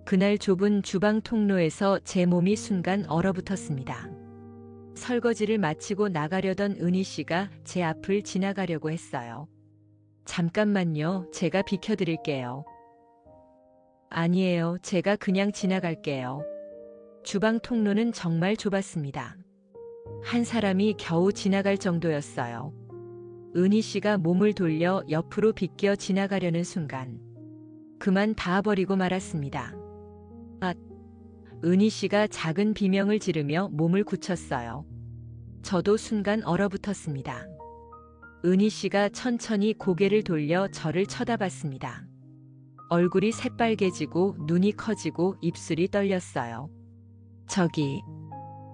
그날 좁은 주방 통로에서 제 몸이 순간 얼어붙었습니다. 설거지를 마치고 나가려던 은희 씨가 제 앞을 지나가려고 했어요. 잠깐만요. 제가 비켜드릴게요. 아니에요. 제가 그냥 지나갈게요. 주방 통로는 정말 좁았습니다. 한 사람이 겨우 지나갈 정도였어요. 은희 씨가 몸을 돌려 옆으로 비껴 지나가려는 순간 그만 닿아버리고 말았습니다. 아, 은희 씨가 작은 비명을 지르며 몸을 굳혔어요. 저도 순간 얼어붙었습니다. 은희 씨가 천천히 고개를 돌려 저를 쳐다봤습니다. 얼굴이 새빨개지고 눈이 커지고 입술이 떨렸어요. 저기,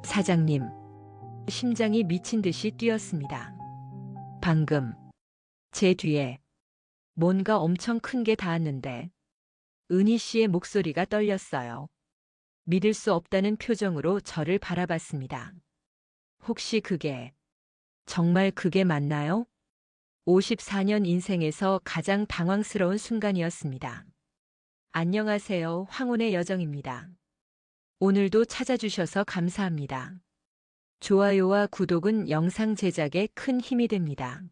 사장님. 심장이 미친 듯이 뛰었습니다. 방금 제 뒤에 뭔가 엄청 큰 게 닿았는데 은희 씨의 목소리가 떨렸어요. 믿을 수 없다는 표정으로 저를 바라봤습니다. 혹시 그게 정말 그게 맞나요? 54년 인생에서 가장 당황스러운 순간이었습니다. 안녕하세요. 황혼의 여정입니다. 오늘도 찾아주셔서 감사합니다. 좋아요와 구독은 영상 제작에 큰 힘이 됩니다.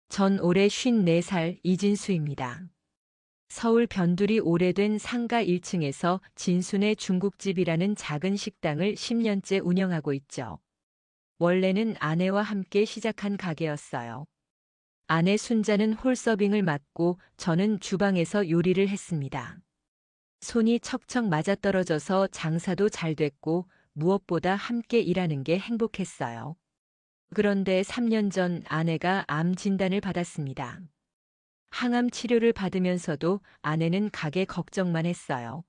전 올해 54살 이진수입니다. 서울 변두리 오래된 상가 1층에서 진순의 중국집이라는 작은 식당을 10년째 운영하고 있죠. 원래는 아내와 함께 시작한 가게였어요. 아내 순자는 홀서빙을 맡고 저는 주방에서 요리를 했습니다. 손이 척척 맞아떨어져서 장사도 잘 됐고 무엇보다 함께 일하는 게 행복했어요. 그런데 3년 전 아내가 암 진단을 받았습니다. 항암 치료를 받으면서도 아내는 가게 걱정만 했어요.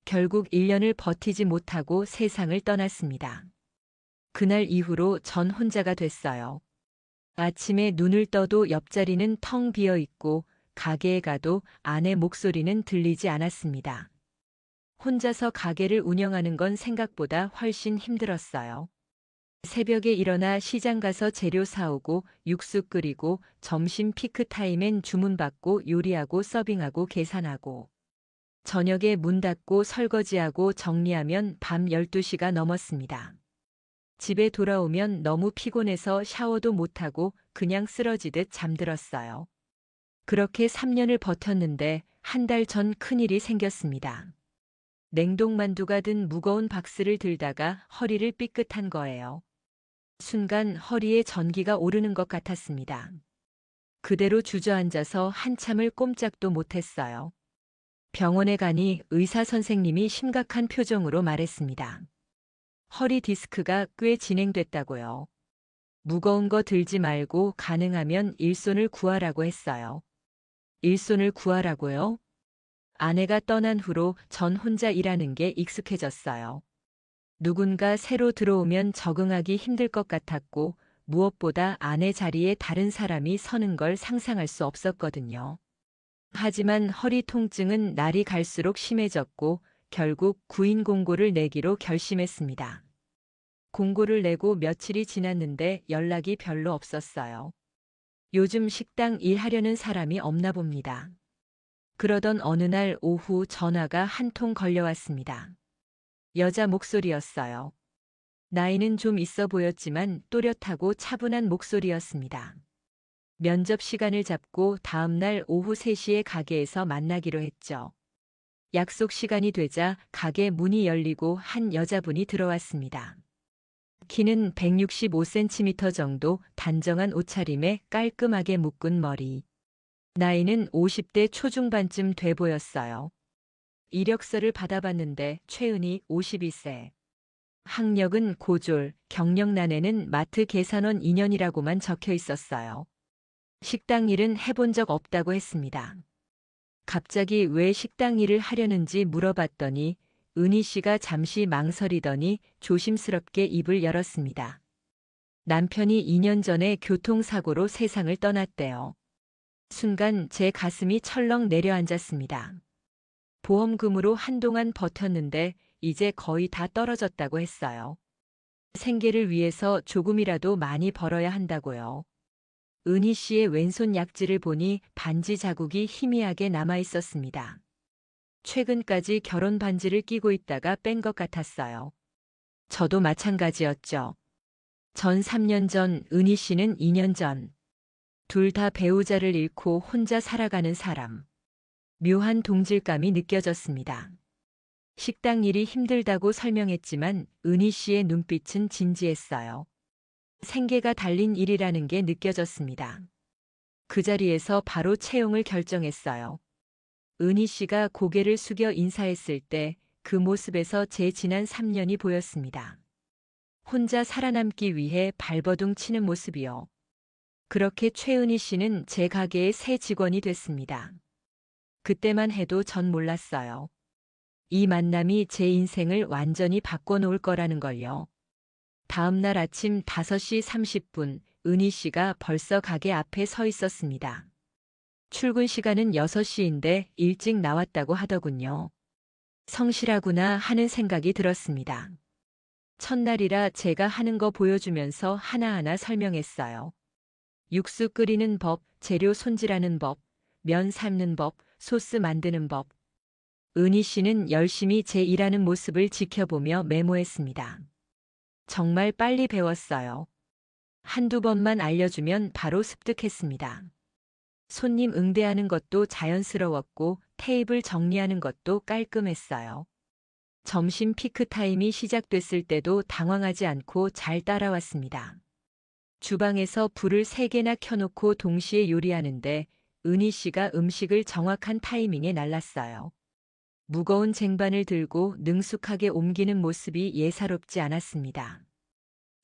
결국 1년을 버티지 못하고 세상을 떠났습니다. 그날 이후로 전 혼자가 됐어요. 아침에 눈을 떠도 옆자리는 텅 비어 있고 가게에 가도 아내 목소리는 들리지 않았습니다. 혼자서 가게를 운영하는 건 생각보다 훨씬 힘들었어요. 새벽에 일어나 시장 가서 재료 사오고 육수 끓이고 점심 피크타임엔 주문받고 요리하고 서빙하고 계산하고 저녁에 문 닫고 설거지하고 정리하면 밤 12시가 넘었습니다. 집에 돌아오면 너무 피곤해서 샤워도 못하고 그냥 쓰러지듯 잠들었어요. 그렇게 3년을 버텼는데 한 달 전 큰일이 생겼습니다. 냉동만두가 든 무거운 박스를 들다가 허리를 삐끗한 거예요. 순간 허리에 전기가 오르는 것 같았습니다. 그대로 주저앉아서 한참을 꼼짝도 못했어요. 병원에 가니 의사 선생님이 심각한 표정으로 말했습니다. 허리 디스크가 꽤 진행됐다고요. 무거운 거 들지 말고 가능하면 일손을 구하라고 했어요. 일손을 구하라고요? 아내가 떠난 후로 전 혼자 일하는 게 익숙해졌어요. 누군가 새로 들어오면 적응하기 힘들 것 같았고 무엇보다 아내 자리에 다른 사람이 서는 걸 상상할 수 없었거든요. 하지만 허리 통증은 날이 갈수록 심해졌고 결국 구인 공고를 내기로 결심했습니다. 공고를 내고 며칠이 지났는데 연락이 별로 없었어요. 요즘 식당 일하려는 사람이 없나 봅니다. 그러던 어느 날 오후 전화가 한 통 걸려왔습니다. 여자 목소리였어요. 나이는 좀 있어 보였지만 또렷하고 차분한 목소리였습니다. 면접 시간을 잡고 다음 날 오후 3시에 가게에서 만나기로 했죠. 약속 시간이 되자 가게 문이 열리고 한 여자분이 들어왔습니다. 키는 165cm 정도, 단정한 옷차림에 깔끔하게 묶은 머리. 나이는 50대 초중반쯤 돼 보였어요. 이력서를 받아봤는데 최은희 52세. 학력은 고졸, 경력란에는 마트 계산원 2년이라고만 적혀 있었어요. 식당 일은 해본 적 없다고 했습니다. 갑자기 왜 식당 일을 하려는지 물어봤더니 은희 씨가 잠시 망설이더니 조심스럽게 입을 열었습니다. 남편이 2년 전에 교통사고로 세상을 떠났대요. 순간 제 가슴이 철렁 내려앉았습니다. 보험금으로 한동안 버텼는데 이제 거의 다 떨어졌다고 했어요. 생계를 위해서 조금이라도 많이 벌어야 한다고요. 은희 씨의 왼손 약지를 보니 반지 자국이 희미하게 남아 있었습니다. 최근까지 결혼 반지를 끼고 있다가 뺀 것 같았어요. 저도 마찬가지였죠. 전 3년 전, 은희 씨는 2년 전. 둘 다 배우자를 잃고 혼자 살아가는 사람. 묘한 동질감이 느껴졌습니다. 식당 일이 힘들다고 설명했지만 은희 씨의 눈빛은 진지했어요. 생계가 달린 일이라는 게 느껴졌습니다. 그 자리에서 바로 채용을 결정했어요. 은희 씨가 고개를 숙여 인사했을 때 그 모습에서 제 지난 3년이 보였습니다. 혼자 살아남기 위해 발버둥 치는 모습이요. 그렇게 최은희 씨는 제 가게의 새 직원이 됐습니다. 그때만 해도 전 몰랐어요. 이 만남이 제 인생을 완전히 바꿔놓을 거라는 걸요. 다음 날 아침 5시 30분, 은희 씨가 벌써 가게 앞에 서 있었습니다. 출근 시간은 6시인데 일찍 나왔다고 하더군요. 성실하구나 하는 생각이 들었습니다. 첫날이라 제가 하는 거 보여주면서 하나하나 설명했어요. 육수 끓이는 법, 재료 손질하는 법, 면 삶는 법, 소스 만드는 법. 은희 씨는 열심히 제 일하는 모습을 지켜보며 메모했습니다. 정말 빨리 배웠어요. 한두 번만 알려주면 바로 습득했습니다. 손님 응대하는 것도 자연스러웠고 테이블 정리하는 것도 깔끔했어요. 점심 피크 타임이 시작됐을 때도 당황하지 않고 잘 따라왔습니다. 주방에서 불을 3개나 켜놓고 동시에 요리하는데 은희 씨가 음식을 정확한 타이밍에 날랐어요. 무거운 쟁반을 들고 능숙하게 옮기는 모습이 예사롭지 않았습니다.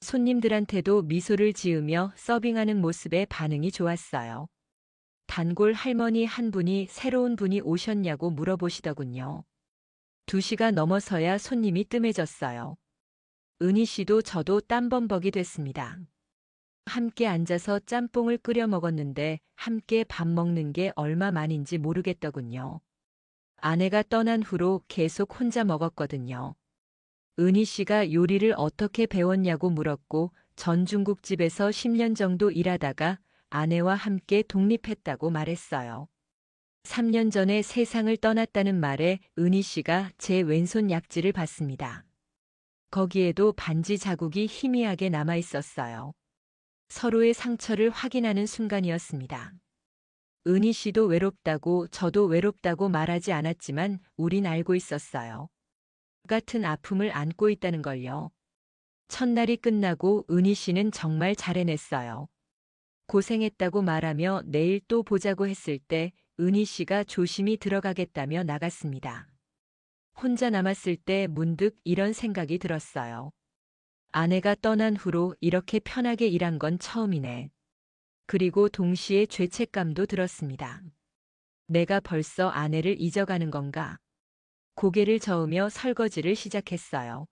손님들한테도 미소를 지으며 서빙하는 모습에 반응이 좋았어요. 단골 할머니 한 분이 새로운 분이 오셨냐고 물어보시더군요. 2시가 넘어서야 손님이 뜸해졌어요. 은희 씨도 저도 땀범벅이 됐습니다. 함께 앉아서 짬뽕을 끓여 먹었는데 함께 밥 먹는 게 얼마만인지 모르겠더군요. 아내가 떠난 후로 계속 혼자 먹었거든요. 은희 씨가 요리를 어떻게 배웠냐고 물었고 전 중국집에서 10년 정도 일하다가 아내와 함께 독립했다고 말했어요. 3년 전에 세상을 떠났다는 말에 은희 씨가 제 왼손 약지를 봤습니다. 거기에도 반지 자국이 희미하게 남아 있었어요. 서로의 상처를 확인하는 순간이었습니다. 은희 씨도 외롭다고 저도 외롭다고 말하지 않았지만 우린 알고 있었어요. 같은 아픔을 안고 있다는 걸요. 첫날이 끝나고 은희 씨는 정말 잘 해냈어요. 고생했다고 말하며 내일 또 보자고 했을 때 은희 씨가 조심히 들어가겠다며 나갔습니다. 혼자 남았을 때 문득 이런 생각이 들었어요. 아내가 떠난 후로 이렇게 편하게 일한 건 처음이네. 그리고 동시에 죄책감도 들었습니다. 내가 벌써 아내를 잊어가는 건가? 고개를 저으며 설거지를 시작했어요.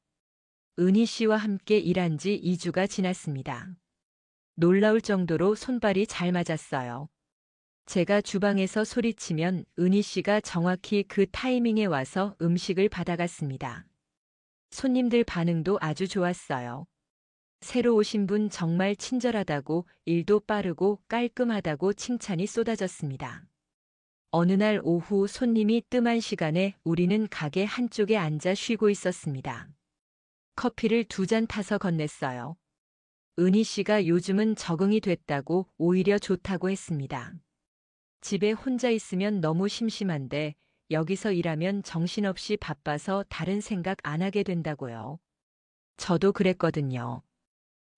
은희 씨와 함께 일한 지 2주가 지났습니다. 놀라울 정도로 손발이 잘 맞았어요. 제가 주방에서 소리치면 은희 씨가 정확히 그 타이밍에 와서 음식을 받아갔습니다. 손님들 반응도 아주 좋았어요. 새로 오신 분 정말 친절하다고, 일도 빠르고 깔끔하다고 칭찬이 쏟아졌습니다. 어느 날 오후 손님이 뜸한 시간에 우리는 가게 한쪽에 앉아 쉬고 있었습니다. 커피를 2잔 타서 건넸어요. 은희 씨가 요즘은 적응이 됐다고 오히려 좋다고 했습니다. 집에 혼자 있으면 너무 심심한데 여기서 일하면 정신없이 바빠서 다른 생각 안 하게 된다고요. 저도 그랬거든요.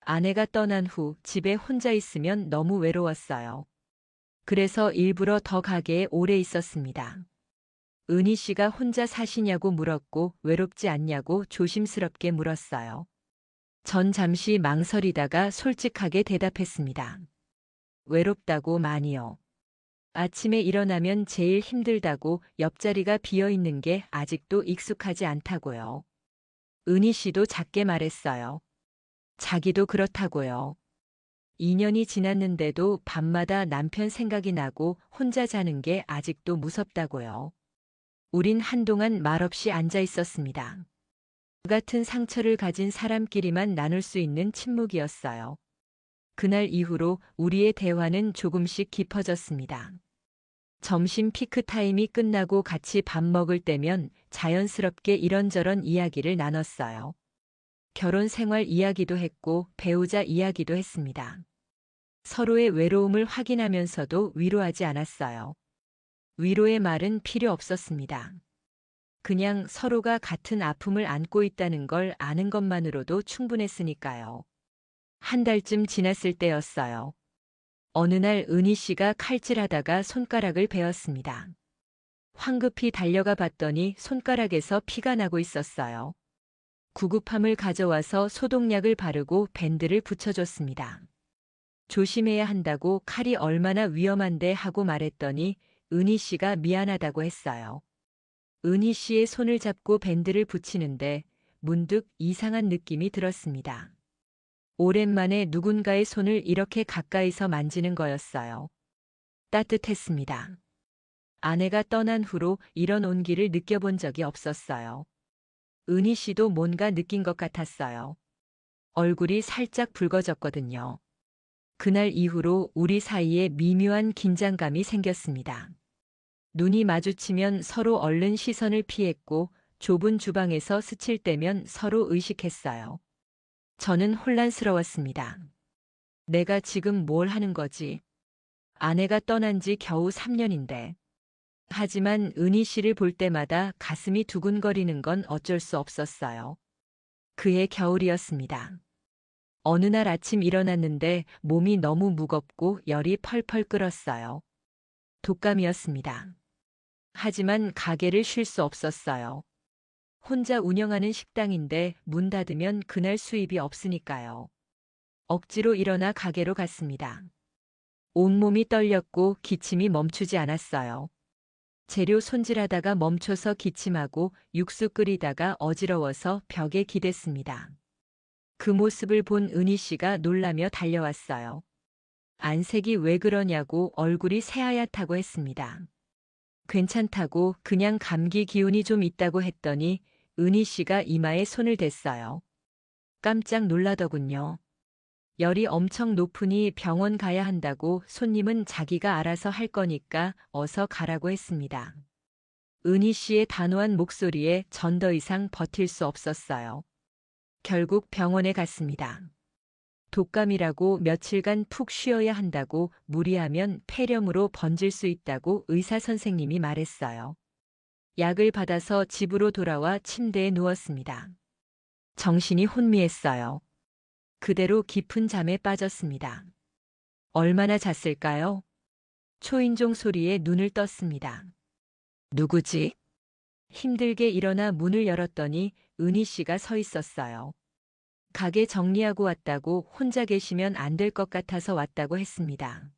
아내가 떠난 후 집에 혼자 있으면 너무 외로웠어요. 그래서 일부러 더 가게에 오래 있었습니다. 은희 씨가 혼자 사시냐고 물었고 외롭지 않냐고 조심스럽게 물었어요. 전 잠시 망설이다가 솔직하게 대답했습니다. 외롭다고 많이요. 아침에 일어나면 제일 힘들다고 옆자리가 비어 있는 게 아직도 익숙하지 않다고요. 은희 씨도 작게 말했어요. 자기도 그렇다고요. 2년이 지났는데도 밤마다 남편 생각이 나고 혼자 자는 게 아직도 무섭다고요. 우린 한동안 말없이 앉아 있었습니다. 그 같은 상처를 가진 사람끼리만 나눌 수 있는 침묵이었어요. 그날 이후로 우리의 대화는 조금씩 깊어졌습니다. 점심 피크 타임이 끝나고 같이 밥 먹을 때면 자연스럽게 이런저런 이야기를 나눴어요. 결혼 생활 이야기도 했고 배우자 이야기도 했습니다. 서로의 외로움을 확인하면서도 위로하지 않았어요. 위로의 말은 필요 없었습니다. 그냥 서로가 같은 아픔을 안고 있다는 걸 아는 것만으로도 충분했으니까요. 한 달쯤 지났을 때였어요. 어느 날 은희 씨가 칼질하다가 손가락을 베었습니다. 황급히 달려가 봤더니 손가락에서 피가 나고 있었어요. 구급함을 가져와서 소독약을 바르고 밴드를 붙여줬습니다. 조심해야 한다고 칼이 얼마나 위험한데 하고 말했더니 은희 씨가 미안하다고 했어요. 은희 씨의 손을 잡고 밴드를 붙이는데 문득 이상한 느낌이 들었습니다. 오랜만에 누군가의 손을 이렇게 가까이서 만지는 거였어요. 따뜻했습니다. 아내가 떠난 후로 이런 온기를 느껴본 적이 없었어요. 은희 씨도 뭔가 느낀 것 같았어요. 얼굴이 살짝 붉어졌거든요. 그날 이후로 우리 사이에 미묘한 긴장감이 생겼습니다. 눈이 마주치면 서로 얼른 시선을 피했고 좁은 주방에서 스칠 때면 서로 의식했어요. 저는 혼란스러웠습니다. 내가 지금 뭘 하는 거지? 아내가 떠난 지 겨우 3년인데. 하지만 은희 씨를 볼 때마다 가슴이 두근거리는 건 어쩔 수 없었어요. 그해 겨울이었습니다. 어느 날 아침 일어났는데 몸이 너무 무겁고 열이 펄펄 끓었어요. 독감이었습니다. 하지만 가게를 쉴 수 없었어요. 혼자 운영하는 식당인데 문 닫으면 그날 수입이 없으니까요. 억지로 일어나 가게로 갔습니다. 온몸이 떨렸고 기침이 멈추지 않았어요. 재료 손질하다가 멈춰서 기침하고 육수 끓이다가 어지러워서 벽에 기댔습니다. 그 모습을 본 은희 씨가 놀라며 달려왔어요. 안색이 왜 그러냐고 얼굴이 새하얗다고 했습니다. 괜찮다고 그냥 감기 기운이 좀 있다고 했더니 은희 씨가 이마에 손을 댔어요. 깜짝 놀라더군요. 열이 엄청 높으니 병원 가야 한다고 손님은 자기가 알아서 할 거니까 어서 가라고 했습니다. 은희 씨의 단호한 목소리에 전 더 이상 버틸 수 없었어요. 결국 병원에 갔습니다. 독감이라고 며칠간 푹 쉬어야 한다고 무리하면 폐렴으로 번질 수 있다고 의사 선생님이 말했어요. 약을 받아서 집으로 돌아와 침대에 누웠습니다. 정신이 혼미했어요. 그대로 깊은 잠에 빠졌습니다. 얼마나 잤을까요? 초인종 소리에 눈을 떴습니다. 누구지? 힘들게 일어나 문을 열었더니 은희 씨가 서 있었어요. 가게 정리하고 왔다고 혼자 계시면 안 될 것 같아서 왔다고 했습니다.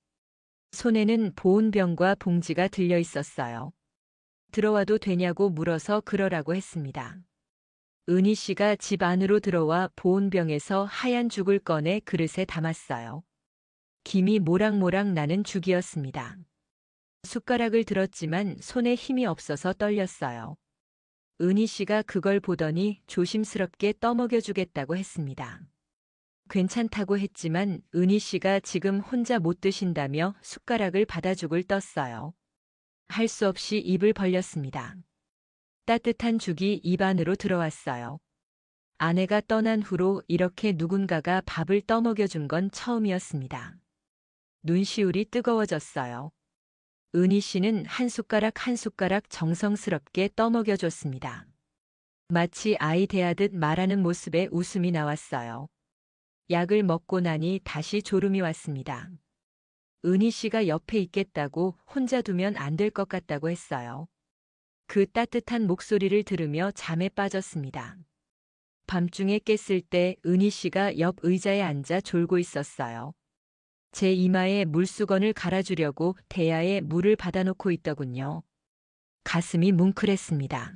손에는 보온병과 봉지가 들려 있었어요. 들어와도 되냐고 물어서 그러라고 했습니다. 은희 씨가 집 안으로 들어와 보온병에서 하얀 죽을 꺼내 그릇에 담았어요. 김이 모락모락 나는 죽이었습니다. 숟가락을 들었지만 손에 힘이 없어서 떨렸어요. 은희 씨가 그걸 보더니 조심스럽게 떠먹여 주겠다고 했습니다. 괜찮다고 했지만 은희 씨가 지금 혼자 못 드신다며 숟가락을 받아죽을 떴어요. 할 수 없이 입을 벌렸습니다. 따뜻한 죽이 입 안으로 들어왔어요. 아내가 떠난 후로 이렇게 누군가가 밥을 떠먹여 준 건 처음이었습니다. 눈시울이 뜨거워졌어요. 은희 씨는 한 숟가락 한 숟가락 정성스럽게 떠먹여 줬습니다. 마치 아이 대하듯 말하는 모습에 웃음이 나왔어요. 약을 먹고 나니 다시 졸음이 왔습니다. 은희 씨가 옆에 있겠다고 혼자 두면 안 될 것 같다고 했어요. 그 따뜻한 목소리를 들으며 잠에 빠졌습니다. 밤중에 깼을 때 은희 씨가 옆 의자에 앉아 졸고 있었어요. 제 이마에 물수건을 갈아주려고 대야에 물을 받아놓고 있더군요. 가슴이 뭉클했습니다.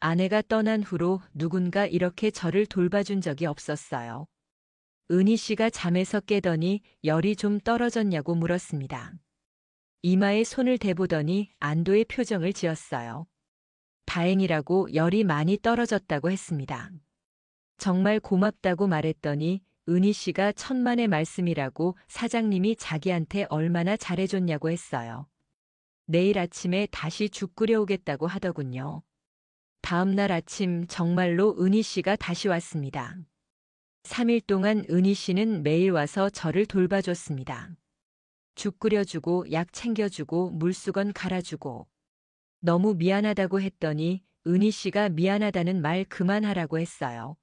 아내가 떠난 후로 누군가 이렇게 저를 돌봐준 적이 없었어요. 은희 씨가 잠에서 깨더니 열이 좀 떨어졌냐고 물었습니다. 이마에 손을 대보더니 안도의 표정을 지었어요. 다행이라고 열이 많이 떨어졌다고 했습니다. 정말 고맙다고 말했더니 은희 씨가 천만의 말씀이라고 사장님이 자기한테 얼마나 잘해줬냐고 했어요. 내일 아침에 다시 죽 끓여오겠다고 하더군요. 다음 날 아침 정말로 은희 씨가 다시 왔습니다. 3일 동안 은희 씨는 매일 와서 저를 돌봐줬습니다. 죽 끓여주고 약 챙겨주고 물수건 갈아주고 너무 미안하다고 했더니 은희 씨가 미안하다는 말 그만하라고 했어요.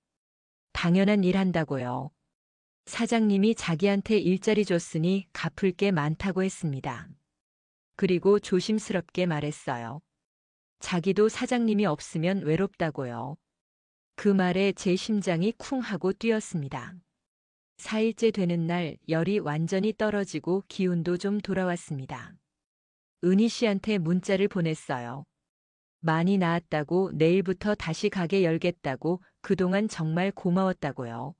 당연한 일 한다고요. 사장님이 자기한테 일자리 줬으니 갚을 게 많다고 했습니다. 그리고 조심스럽게 말했어요. 자기도 사장님이 없으면 외롭다고요. 그 말에 제 심장이 쿵 하고 뛰었습니다. 4일째 되는 날 열이 완전히 떨어지고 기운도 좀 돌아왔습니다. 은희 씨한테 문자를 보냈어요. 많이 나았다고 내일부터 다시 가게 열겠다고 그동안 정말 고마웠다고요.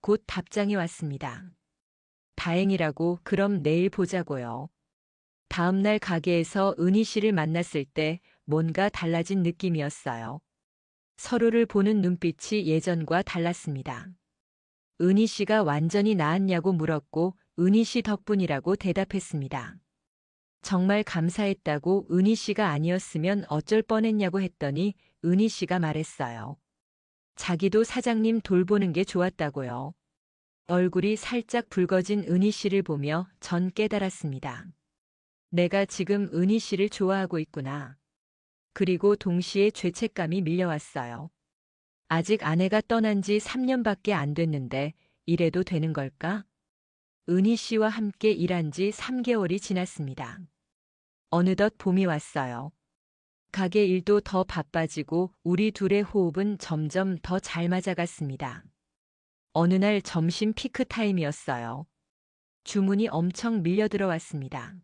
곧 답장이 왔습니다. 다행이라고 그럼 내일 보자고요. 다음 날 가게에서 은희 씨를 만났을 때 뭔가 달라진 느낌이었어요. 서로를 보는 눈빛이 예전과 달랐습니다. 은희 씨가 완전히 나았냐고 물었고 은희 씨 덕분이라고 대답했습니다. 정말 감사했다고 은희 씨가 아니었으면 어쩔 뻔했냐고 했더니 은희 씨가 말했어요. 자기도 사장님 돌보는 게 좋았다고요. 얼굴이 살짝 붉어진 은희 씨를 보며 전 깨달았습니다. 내가 지금 은희 씨를 좋아하고 있구나. 그리고 동시에 죄책감이 밀려왔어요. 아직 아내가 떠난 지 3년밖에 안 됐는데 이래도 되는 걸까? 은희 씨와 함께 일한 지 3개월이 지났습니다. 어느덧 봄이 왔어요. 가게 일도 더 바빠지고 우리 둘의 호흡은 점점 더 잘 맞아갔습니다. 어느 날 점심 피크 타임이었어요. 주문이 엄청 밀려 들어왔습니다.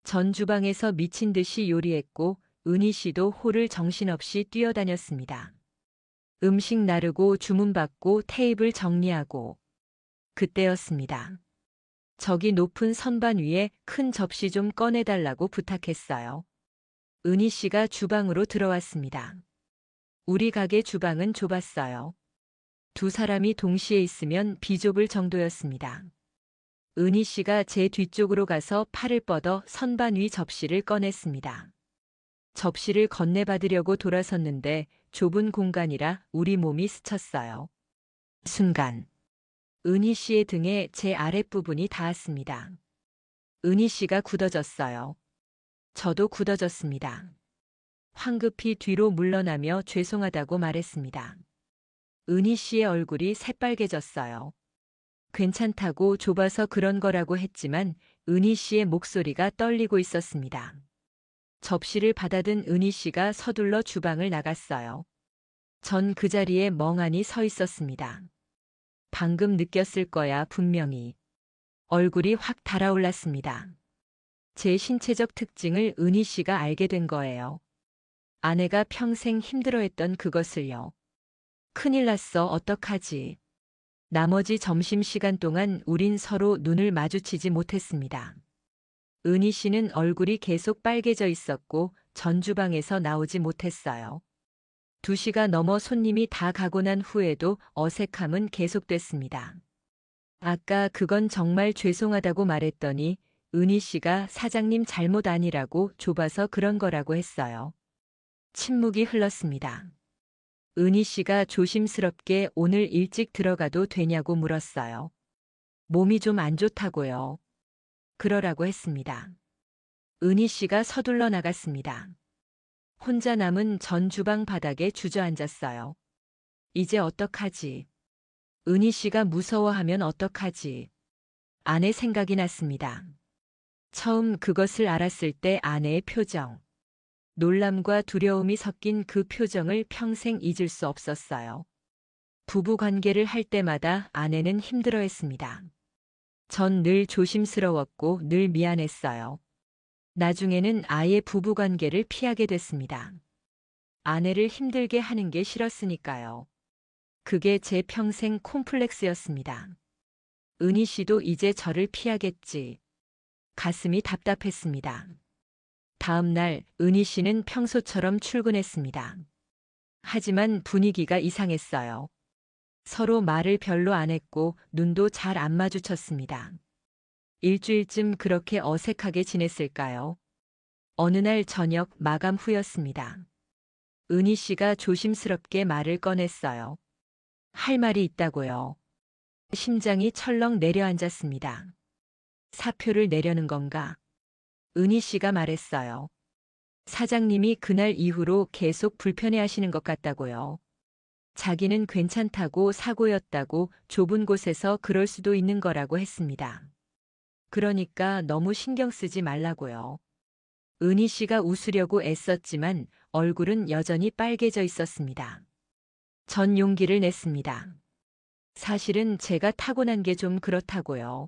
전 주방에서 미친 듯이 요리했고 은희 씨도 홀을 정신없이 뛰어다녔습니다. 음식 나르고 주문 받고 테이블 정리하고 그때였습니다. 저기 높은 선반 위에 큰 접시 좀 꺼내달라고 부탁했어요. 은희 씨가 주방으로 들어왔습니다. 우리 가게 주방은 좁았어요. 두 사람이 동시에 있으면 비좁을 정도였습니다. 은희 씨가 제 뒤쪽으로 가서 팔을 뻗어 선반 위 접시를 꺼냈습니다. 접시를 건네받으려고 돌아섰는데 좁은 공간이라 우리 몸이 스쳤어요. 순간 은희 씨의 등에 제 아랫부분이 닿았습니다. 은희 씨가 굳어졌어요. 저도 굳어졌습니다. 황급히 뒤로 물러나며 죄송하다고 말했습니다. 은희 씨의 얼굴이 새빨개졌어요. 괜찮다고 좁아서 그런 거라고 했지만 은희 씨의 목소리가 떨리고 있었습니다. 접시를 받아든 은희 씨가 서둘러 주방을 나갔어요. 전 그 자리에 멍하니 서 있었습니다. 방금 느꼈을 거야, 분명히. 얼굴이 확 달아올랐습니다. 제 신체적 특징을 은희 씨가 알게 된 거예요. 아내가 평생 힘들어했던 그것을요. 큰일 났어, 어떡하지. 나머지 점심시간 동안 우린 서로 눈을 마주치지 못했습니다. 은희 씨는 얼굴이 계속 빨개져 있었고 전 주방에서 나오지 못했어요. 2시가 넘어 손님이 다 가고 난 후에도 어색함은 계속됐습니다. 아까 그건 정말 죄송하다고 말했더니 은희 씨가 사장님 잘못 아니라고 좁아서 그런 거라고 했어요. 침묵이 흘렀습니다. 은희 씨가 조심스럽게 오늘 일찍 들어가도 되냐고 물었어요. 몸이 좀 안 좋다고요. 그러라고 했습니다. 은희 씨가 서둘러 나갔습니다. 혼자 남은 전 주방 바닥에 주저앉았어요. 이제 어떡하지? 은희 씨가 무서워하면 어떡하지? 아내 생각이 났습니다. 처음 그것을 알았을 때 아내의 표정. 놀람과 두려움이 섞인 그 표정을 평생 잊을 수 없었어요. 부부 관계를 할 때마다 아내는 힘들어했습니다. 전 늘 조심스러웠고 늘 미안했어요. 나중에는 아예 부부 관계를 피하게 됐습니다. 아내를 힘들게 하는 게 싫었으니까요. 그게 제 평생 콤플렉스였습니다. 은희 씨도 이제 저를 피하겠지. 가슴이 답답했습니다. 다음 날 은희 씨는 평소처럼 출근했습니다. 하지만 분위기가 이상했어요. 서로 말을 별로 안 했고 눈도 잘 안 마주쳤습니다. 일주일쯤 그렇게 어색하게 지냈을까요? 어느 날 저녁 마감 후였습니다. 은희 씨가 조심스럽게 말을 꺼냈어요. 할 말이 있다고요. 심장이 철렁 내려앉았습니다. 사표를 내려는 건가? 은희 씨가 말했어요. 사장님이 그날 이후로 계속 불편해하시는 것 같다고요. 자기는 괜찮다고 사고였다고 좁은 곳에서 그럴 수도 있는 거라고 했습니다. 그러니까 너무 신경 쓰지 말라고요. 은희 씨가 웃으려고 애썼지만 얼굴은 여전히 빨개져 있었습니다. 전 용기를 냈습니다. 사실은 제가 타고난 게 좀 그렇다고요.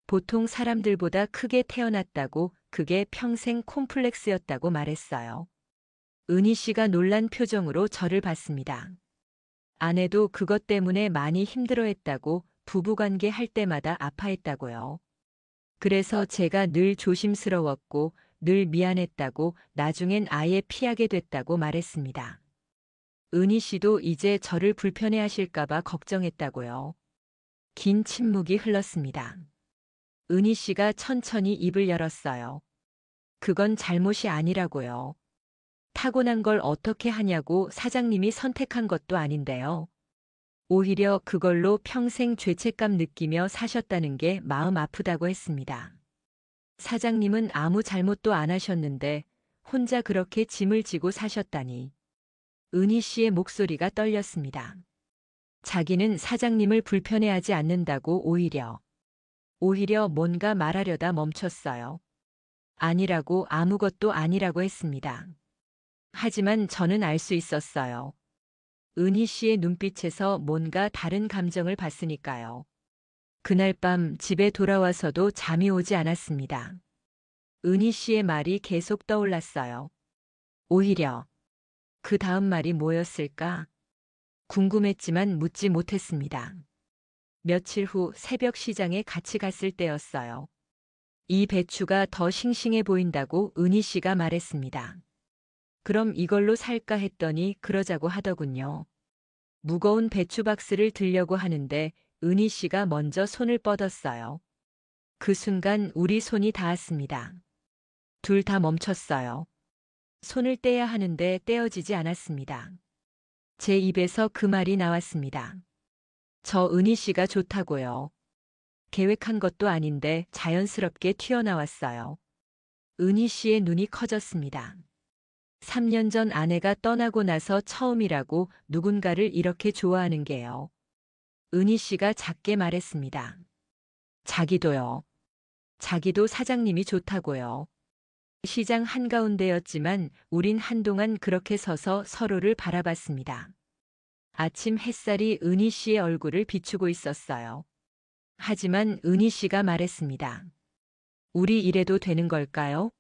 보통 사람들보다 크게 태어났다고 그게 평생 콤플렉스였다고 말했어요. 은희 씨가 놀란 표정으로 저를 봤습니다. 아내도 그것 때문에 많이 힘들어했다고 부부관계 할 때마다 아파했다고요. 그래서 제가 늘 조심스러웠고 늘 미안했다고 나중엔 아예 피하게 됐다고 말했습니다. 은희 씨도 이제 저를 불편해 하실까봐 걱정했다고요. 긴 침묵이 흘렀습니다. 은희 씨가 천천히 입을 열었어요. 그건 잘못이 아니라고요. 타고난 걸 어떻게 하냐고 사장님이 선택한 것도 아닌데요. 오히려 그걸로 평생 죄책감 느끼며 사셨다는 게 마음 아프다고 했습니다. 사장님은 아무 잘못도 안 하셨는데 혼자 그렇게 짐을 지고 사셨다니. 은희 씨의 목소리가 떨렸습니다. 자기는 사장님을 불편해하지 않는다고 오히려 뭔가 말하려다 멈췄어요. 아니라고 아무것도 아니라고 했습니다. 하지만 저는 알 수 있었어요. 은희 씨의 눈빛에서 뭔가 다른 감정을 봤으니까요. 그날 밤 집에 돌아와서도 잠이 오지 않았습니다. 은희 씨의 말이 계속 떠올랐어요. 오히려 그 다음 말이 뭐였을까? 궁금했지만 묻지 못했습니다. 며칠 후 새벽 시장에 같이 갔을 때였어요. 이 배추가 더 싱싱해 보인다고 은희 씨가 말했습니다. 그럼 이걸로 살까 했더니 그러자고 하더군요. 무거운 배추 박스를 들려고 하는데 은희 씨가 먼저 손을 뻗었어요. 그 순간 우리 손이 닿았습니다. 둘 다 멈췄어요. 손을 떼야 하는데 떼어지지 않았습니다. 제 입에서 그 말이 나왔습니다. 저 은희 씨가 좋다고요. 계획한 것도 아닌데 자연스럽게 튀어나왔어요. 은희 씨의 눈이 커졌습니다. 3년 전 아내가 떠나고 나서 처음이라고 누군가를 이렇게 좋아하는 게요. 은희 씨가 작게 말했습니다. 자기도요. 자기도 사장님이 좋다고요. 시장 한가운데였지만 우린 한동안 그렇게 서서 서로를 바라봤습니다. 아침 햇살이 은희 씨의 얼굴을 비추고 있었어요. 하지만 은희 씨가 말했습니다. 우리 이래도 되는 걸까요?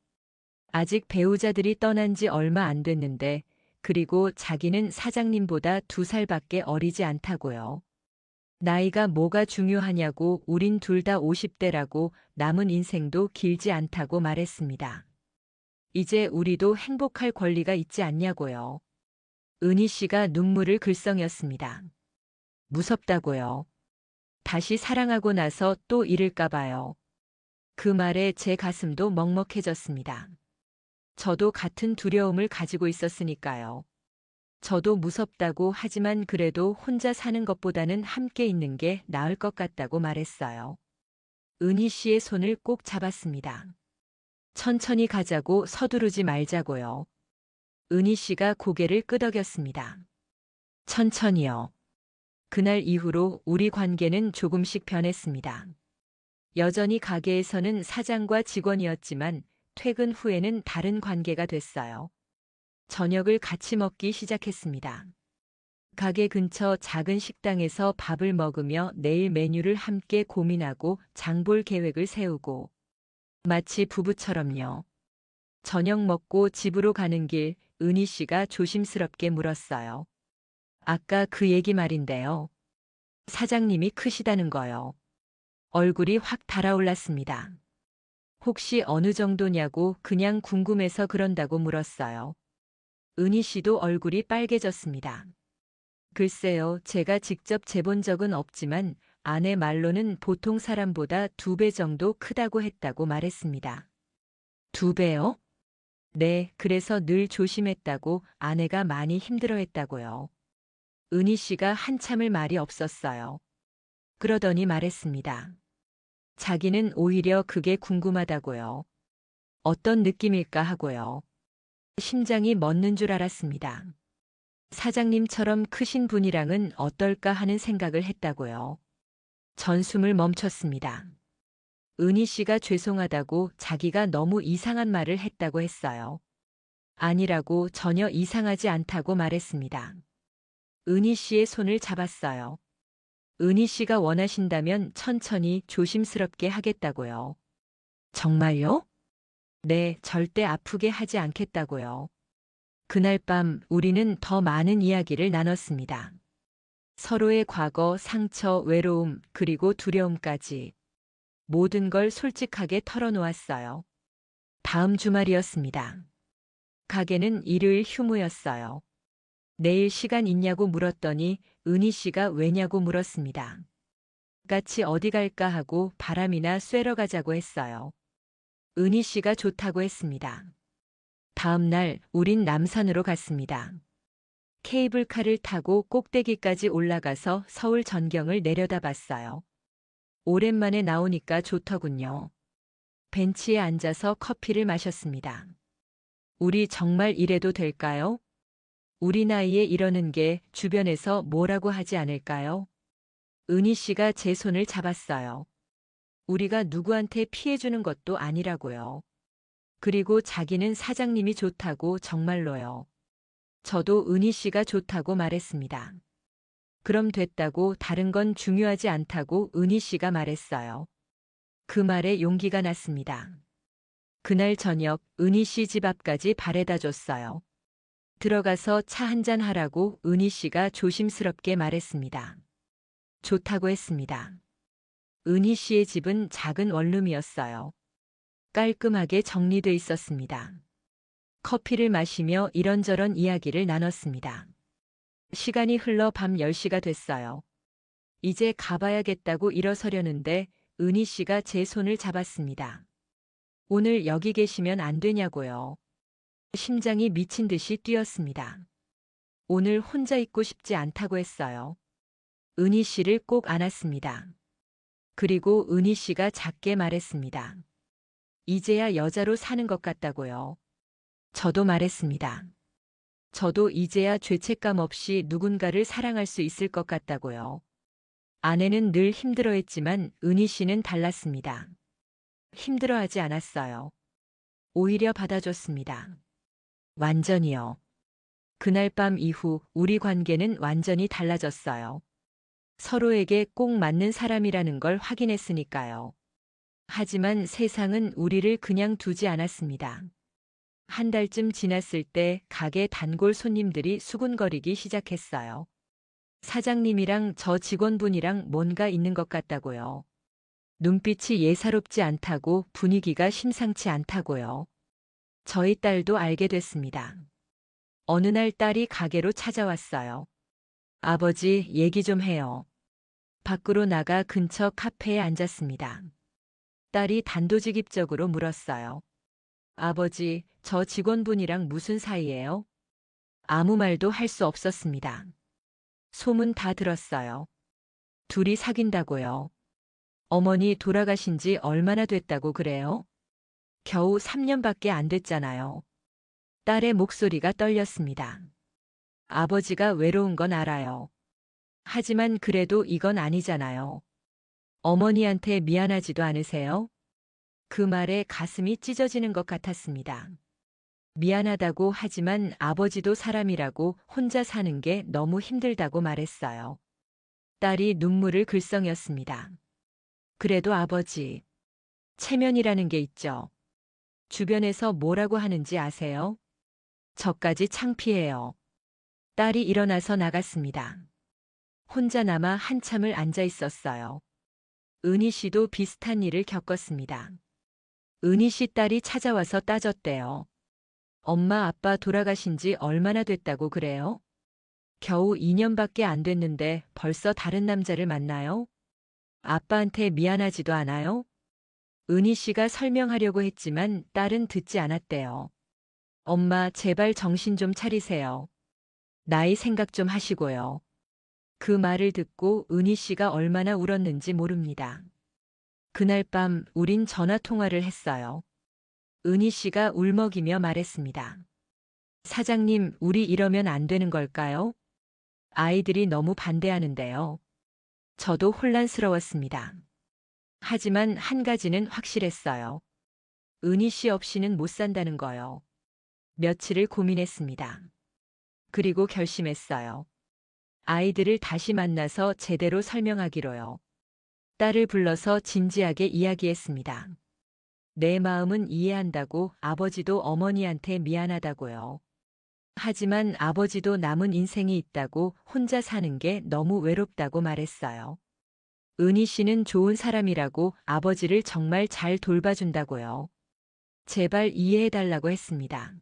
아직 배우자들이 떠난 지 얼마 안 됐는데, 그리고 자기는 사장님보다 2살밖에 어리지 않다고요. 나이가 뭐가 중요하냐고 우린 둘 다 50대라고 남은 인생도 길지 않다고 말했습니다. 이제 우리도 행복할 권리가 있지 않냐고요. 은희 씨가 눈물을 글썽였습니다. 무섭다고요. 다시 사랑하고 나서 또 잃을까 봐요. 그 말에 제 가슴도 먹먹해졌습니다. 저도 같은 두려움을 가지고 있었으니까요. 저도 무섭다고 하지만 그래도 혼자 사는 것보다는 함께 있는 게 나을 것 같다고 말했어요. 은희 씨의 손을 꼭 잡았습니다. 천천히 가자고 서두르지 말자고요. 은희 씨가 고개를 끄덕였습니다. 천천히요. 그날 이후로 우리 관계는 조금씩 변했습니다. 여전히 가게에서는 사장과 직원이었지만 퇴근 후에는 다른 관계가 됐어요. 저녁을 같이 먹기 시작했습니다. 가게 근처 작은 식당에서 밥을 먹으며 내일 메뉴를 함께 고민하고 장볼 계획을 세우고 마치 부부처럼요. 저녁 먹고 집으로 가는 길 은희 씨가 조심스럽게 물었어요. 아까 그 얘기 말인데요. 사장님이 크시다는 거요. 얼굴이 확 달아올랐습니다. 혹시 어느 정도냐고 그냥 궁금해서 그런다고 물었어요. 은희 씨도 얼굴이 빨개졌습니다. 글쎄요, 제가 직접 재본 적은 없지만 아내 말로는 보통 사람보다 2배 정도 크다고 했다고 말했습니다. 2배요? 네, 그래서 늘 조심했다고 아내가 많이 힘들어했다고요. 은희 씨가 한참을 말이 없었어요. 그러더니 말했습니다. 자기는 오히려 그게 궁금하다고요. 어떤 느낌일까 하고요. 심장이 멎는 줄 알았습니다. 사장님처럼 크신 분이랑은 어떨까 하는 생각을 했다고요. 전숨을 멈췄습니다. 은희 씨가 죄송하다고 자기가 너무 이상한 말을 했다고 했어요. 아니라고 전혀 이상하지 않다고 말했습니다. 은희 씨의 손을 잡았어요. 은희 씨가 원하신다면 천천히 조심스럽게 하겠다고요. 정말요? 네, 절대 아프게 하지 않겠다고요. 그날 밤 우리는 더 많은 이야기를 나눴습니다. 서로의 과거, 상처, 외로움, 그리고 두려움까지 모든 걸 솔직하게 털어놓았어요. 다음 주말이었습니다. 가게는 일요일 휴무였어요. 내일 시간 있냐고 물었더니 은희 씨가 왜냐고 물었습니다. 같이 어디 갈까 하고 바람이나 쐬러 가자고 했어요. 은희 씨가 좋다고 했습니다. 다음 날 우린 남산으로 갔습니다. 케이블카를 타고 꼭대기까지 올라가서 서울 전경을 내려다봤어요. 오랜만에 나오니까 좋더군요. 벤치에 앉아서 커피를 마셨습니다. 우리 정말 이래도 될까요? 우리 나이에 이러는 게 주변에서 뭐라고 하지 않을까요? 은희 씨가 제 손을 잡았어요. 우리가 누구한테 피해주는 것도 아니라고요. 그리고 자기는 사장님이 좋다고 정말로요. 저도 은희 씨가 좋다고 말했습니다. 그럼 됐다고 다른 건 중요하지 않다고 은희 씨가 말했어요. 그 말에 용기가 났습니다. 그날 저녁 은희 씨 집 앞까지 바래다 줬어요. 들어가서 차 한잔 하라고 은희 씨가 조심스럽게 말했습니다. 좋다고 했습니다. 은희 씨의 집은 작은 원룸이었어요. 깔끔하게 정리돼 있었습니다. 커피를 마시며 이런저런 이야기를 나눴습니다. 시간이 흘러 밤 10시가 됐어요. 이제 가봐야겠다고 일어서려는데 은희 씨가 제 손을 잡았습니다. 오늘 여기 계시면 안 되냐고요. 심장이 미친 듯이 뛰었습니다. 오늘 혼자 있고 싶지 않다고 했어요. 은희 씨를 꼭 안았습니다. 그리고 은희 씨가 작게 말했습니다. 이제야 여자로 사는 것 같다고요. 저도 말했습니다. 저도 이제야 죄책감 없이 누군가를 사랑할 수 있을 것 같다고요. 아내는 늘 힘들어했지만 은희 씨는 달랐습니다. 힘들어하지 않았어요. 오히려 받아줬습니다. 완전히요. 그날 밤 이후 우리 관계는 완전히 달라졌어요. 서로에게 꼭 맞는 사람이라는 걸 확인했으니까요. 하지만 세상은 우리를 그냥 두지 않았습니다. 한 달쯤 지났을 때 가게 단골 손님들이 수군거리기 시작했어요. 사장님이랑 저 직원분이랑 뭔가 있는 것 같다고요. 눈빛이 예사롭지 않다고 분위기가 심상치 않다고요. 저희 딸도 알게 됐습니다. 어느 날 딸이 가게로 찾아왔어요. 아버지, 얘기 좀 해요. 밖으로 나가 근처 카페에 앉았습니다. 딸이 단도직입적으로 물었어요. 아버지, 저 직원분이랑 무슨 사이예요? 아무 말도 할 수 없었습니다. 소문 다 들었어요. 둘이 사귄다고요. 어머니 돌아가신 지 얼마나 됐다고 그래요? 겨우 3년밖에 안 됐잖아요. 딸의 목소리가 떨렸습니다. 아버지가 외로운 건 알아요. 하지만 그래도 이건 아니잖아요. 어머니한테 미안하지도 않으세요? 그 말에 가슴이 찢어지는 것 같았습니다. 미안하다고 하지만 아버지도 사람이라고 혼자 사는 게 너무 힘들다고 말했어요. 딸이 눈물을 글썽였습니다. 그래도 아버지, 체면이라는 게 있죠. 주변에서 뭐라고 하는지 아세요? 저까지 창피해요. 딸이 일어나서 나갔습니다. 혼자 남아 한참을 앉아 있었어요. 은희 씨도 비슷한 일을 겪었습니다. 은희 씨 딸이 찾아와서 따졌대요. 엄마 아빠 돌아가신 지 얼마나 됐다고 그래요? 겨우 2년밖에 안 됐는데 벌써 다른 남자를 만나요? 아빠한테 미안하지도 않아요? 은희 씨가 설명하려고 했지만 딸은 듣지 않았대요. 엄마, 제발 정신 좀 차리세요. 나이 생각 좀 하시고요. 그 말을 듣고 은희 씨가 얼마나 울었는지 모릅니다. 그날 밤 우린 전화 통화를 했어요. 은희 씨가 울먹이며 말했습니다. 사장님, 우리 이러면 안 되는 걸까요? 아이들이 너무 반대하는데요. 저도 혼란스러웠습니다. 하지만 한 가지는 확실했어요. 은희 씨 없이는 못 산다는 거요. 며칠을 고민했습니다. 그리고 결심했어요. 아이들을 다시 만나서 제대로 설명하기로요. 딸을 불러서 진지하게 이야기했습니다. 내 마음은 이해한다고, 아버지도 어머니한테 미안하다고요. 하지만 아버지도 남은 인생이 있다고, 혼자 사는 게 너무 외롭다고 말했어요. 은희 씨는 좋은 사람이라고, 아버지를 정말 잘 돌봐준다고요. 제발 이해해달라고 했습니다.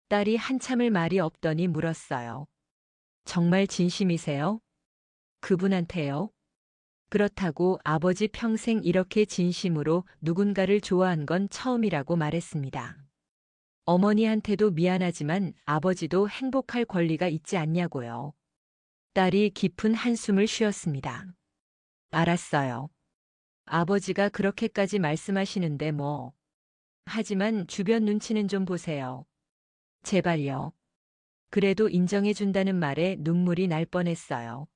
딸이 한참을 말이 없더니 물었어요. 정말 진심이세요? 그분한테요? 그렇다고 아버지 평생 이렇게 진심으로 누군가를 좋아한 건 처음이라고 말했습니다. 어머니한테도 미안하지만 아버지도 행복할 권리가 있지 않냐고요. 딸이 깊은 한숨을 쉬었습니다. 알았어요. 아버지가 그렇게까지 말씀하시는데 뭐. 하지만 주변 눈치는 좀 보세요. 제발요. 그래도 인정해준다는 말에 눈물이 날 뻔했어요.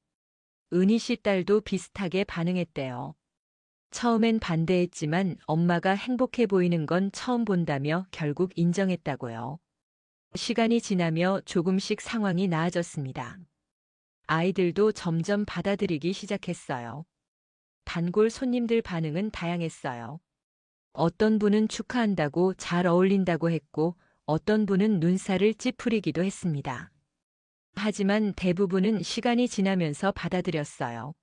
은희 씨 딸도 비슷하게 반응했대요. 처음엔 반대했지만 엄마가 행복해 보이는 건 처음 본다며 결국 인정했다고요. 시간이 지나며 조금씩 상황이 나아졌습니다. 아이들도 점점 받아들이기 시작했어요. 단골 손님들 반응은 다양했어요. 어떤 분은 축하한다고 잘 어울린다고 했고, 어떤 분은 눈살을 찌푸리기도 했습니다. 하지만 대부분은 시간이 지나면서 받아들였어요.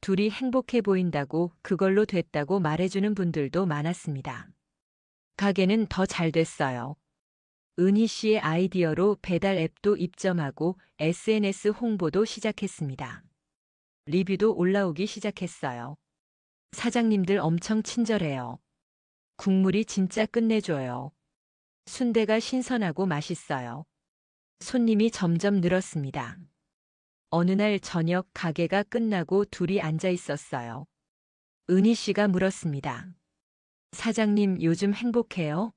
둘이 행복해 보인다고, 그걸로 됐다고 말해주는 분들도 많았습니다. 가게는 더 잘 됐어요. 은희 씨의 아이디어로 배달 앱도 입점하고 SNS 홍보도 시작했습니다. 리뷰도 올라오기 시작했어요. 사장님들 엄청 친절해요. 국물이 진짜 끝내줘요. 순대가 신선하고 맛있어요. 손님이 점점 늘었습니다. 어느 날 저녁 가게가 끝나고 둘이 앉아 있었어요. 은희 씨가 물었습니다. 사장님, 요즘 행복해요?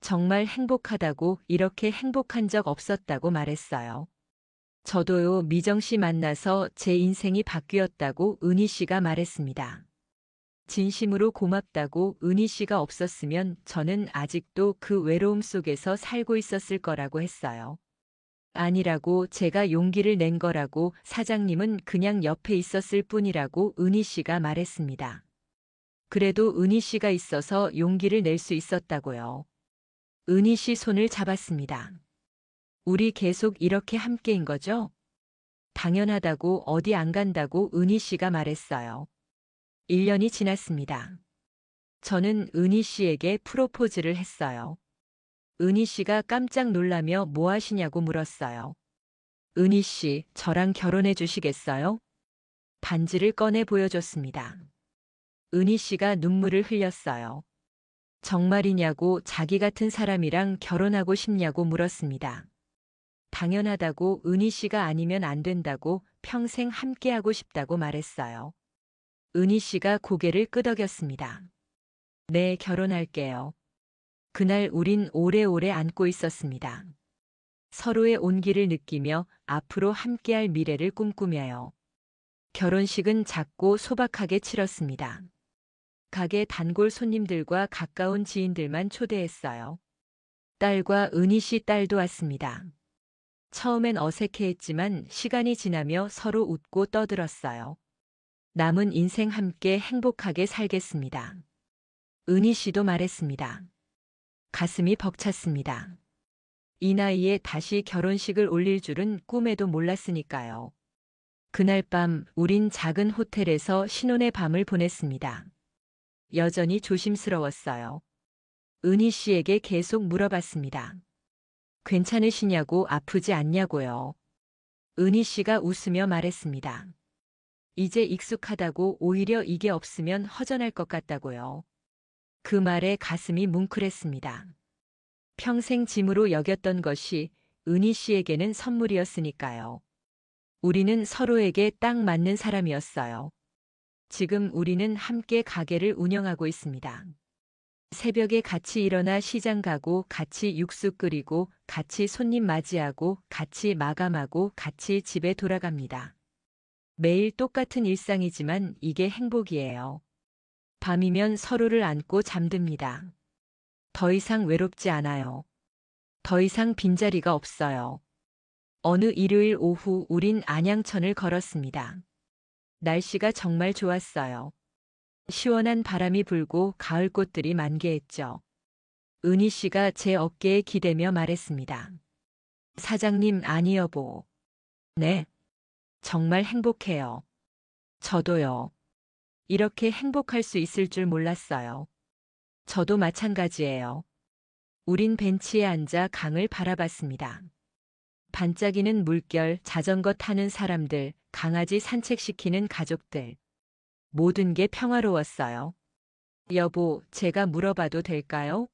정말 행복하다고, 이렇게 행복한 적 없었다고 말했어요. 저도요, 미정 씨 만나서 제 인생이 바뀌었다고 은희 씨가 말했습니다. 진심으로 고맙다고, 은희 씨가 없었으면 저는 아직도 그 외로움 속에서 살고 있었을 거라고 했어요. 아니라고, 제가 용기를 낸 거라고, 사장님은 그냥 옆에 있었을 뿐이라고 은희 씨가 말했습니다. 그래도 은희 씨가 있어서 용기를 낼 수 있었다고요. 은희 씨 손을 잡았습니다. 우리 계속 이렇게 함께인 거죠? 당연하다고, 어디 안 간다고 은희 씨가 말했어요. 1년이 지났습니다. 저는 은희 씨에게 프로포즈를 했어요. 은희 씨가 깜짝 놀라며 뭐 하시냐고 물었어요. 은희 씨, 저랑 결혼해 주시겠어요? 반지를 꺼내 보여줬습니다. 은희 씨가 눈물을 흘렸어요. 정말이냐고, 자기 같은 사람이랑 결혼하고 싶냐고 물었습니다. 당연하다고, 은희 씨가 아니면 안 된다고, 평생 함께하고 싶다고 말했어요. 은희 씨가 고개를 끄덕였습니다. 네, 결혼할게요. 그날 우린 오래오래 안고 있었습니다. 서로의 온기를 느끼며 앞으로 함께할 미래를 꿈꾸며요. 결혼식은 작고 소박하게 치렀습니다. 가게 단골 손님들과 가까운 지인들만 초대했어요. 딸과 은희 씨 딸도 왔습니다. 처음엔 어색해했지만 시간이 지나며 서로 웃고 떠들었어요. 남은 인생 함께 행복하게 살겠습니다. 은희 씨도 말했습니다. 가슴이 벅찼습니다. 이 나이에 다시 결혼식을 올릴 줄은 꿈에도 몰랐으니까요. 그날 밤 우린 작은 호텔에서 신혼의 밤을 보냈습니다. 여전히 조심스러웠어요. 은희 씨에게 계속 물어봤습니다. 괜찮으시냐고, 아프지 않냐고요. 은희 씨가 웃으며 말했습니다. 이제 익숙하다고, 오히려 이게 없으면 허전할 것 같다고요. 그 말에 가슴이 뭉클했습니다. 평생 짐으로 여겼던 것이 은희 씨에게는 선물이었으니까요. 우리는 서로에게 딱 맞는 사람이었어요. 지금 우리는 함께 가게를 운영하고 있습니다. 새벽에 같이 일어나 시장 가고 같이 육수 끓이고 같이 손님 맞이하고 같이 마감하고 같이 집에 돌아갑니다. 매일 똑같은 일상이지만 이게 행복이에요. 밤이면 서로를 안고 잠듭니다. 더 이상 외롭지 않아요. 더 이상 빈자리가 없어요. 어느 일요일 오후 우린 안양천을 걸었습니다. 날씨가 정말 좋았어요. 시원한 바람이 불고 가을 꽃들이 만개했죠. 은희 씨가 제 어깨에 기대며 말했습니다. 사장님, 아니 여보. 네. 정말 행복해요. 저도요. 이렇게 행복할 수 있을 줄 몰랐어요. 저도 마찬가지예요. 우린 벤치에 앉아 강을 바라봤습니다. 반짝이는 물결, 자전거 타는 사람들, 강아지 산책시키는 가족들. 모든 게 평화로웠어요. 여보, 제가 물어봐도 될까요?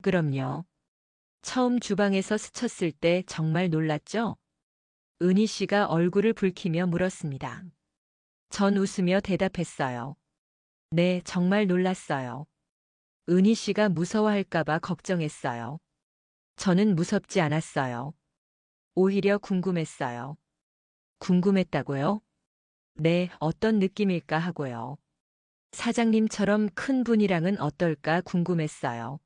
그럼요. 처음 주방에서 스쳤을 때 정말 놀랐죠? 은희 씨가 얼굴을 붉히며 물었습니다. 전 웃으며 대답했어요. 네, 정말 놀랐어요. 은희 씨가 무서워할까봐 걱정했어요. 저는 무섭지 않았어요. 오히려 궁금했어요. 궁금했다고요? 네, 어떤 느낌일까 하고요. 사장님처럼 큰 분이랑은 어떨까 궁금했어요.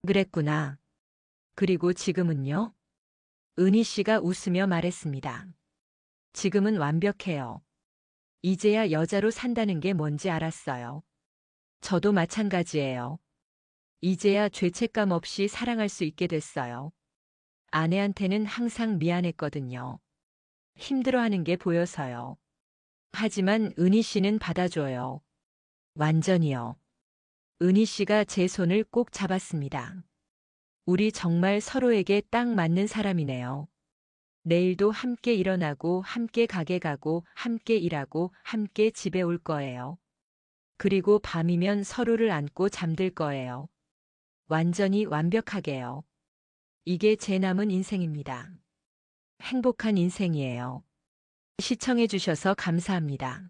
그랬구나. 그리고 지금은요? 은희 씨가 웃으며 말했습니다. 지금은 완벽해요. 이제야 여자로 산다는 게 뭔지 알았어요. 저도 마찬가지예요. 이제야 죄책감 없이 사랑할 수 있게 됐어요. 아내한테는 항상 미안했거든요. 힘들어하는 게 보여서요. 하지만 은희 씨는 받아줘요. 완전히요. 은희 씨가 제 손을 꼭 잡았습니다. 우리 정말 서로에게 딱 맞는 사람이네요. 내일도 함께 일어나고 함께 가게 가고 함께 일하고 함께 집에 올 거예요. 그리고 밤이면 서로를 안고 잠들 거예요. 완전히 완벽하게요. 이게 제 남은 인생입니다. 행복한 인생이에요. 시청해 주셔서 감사합니다.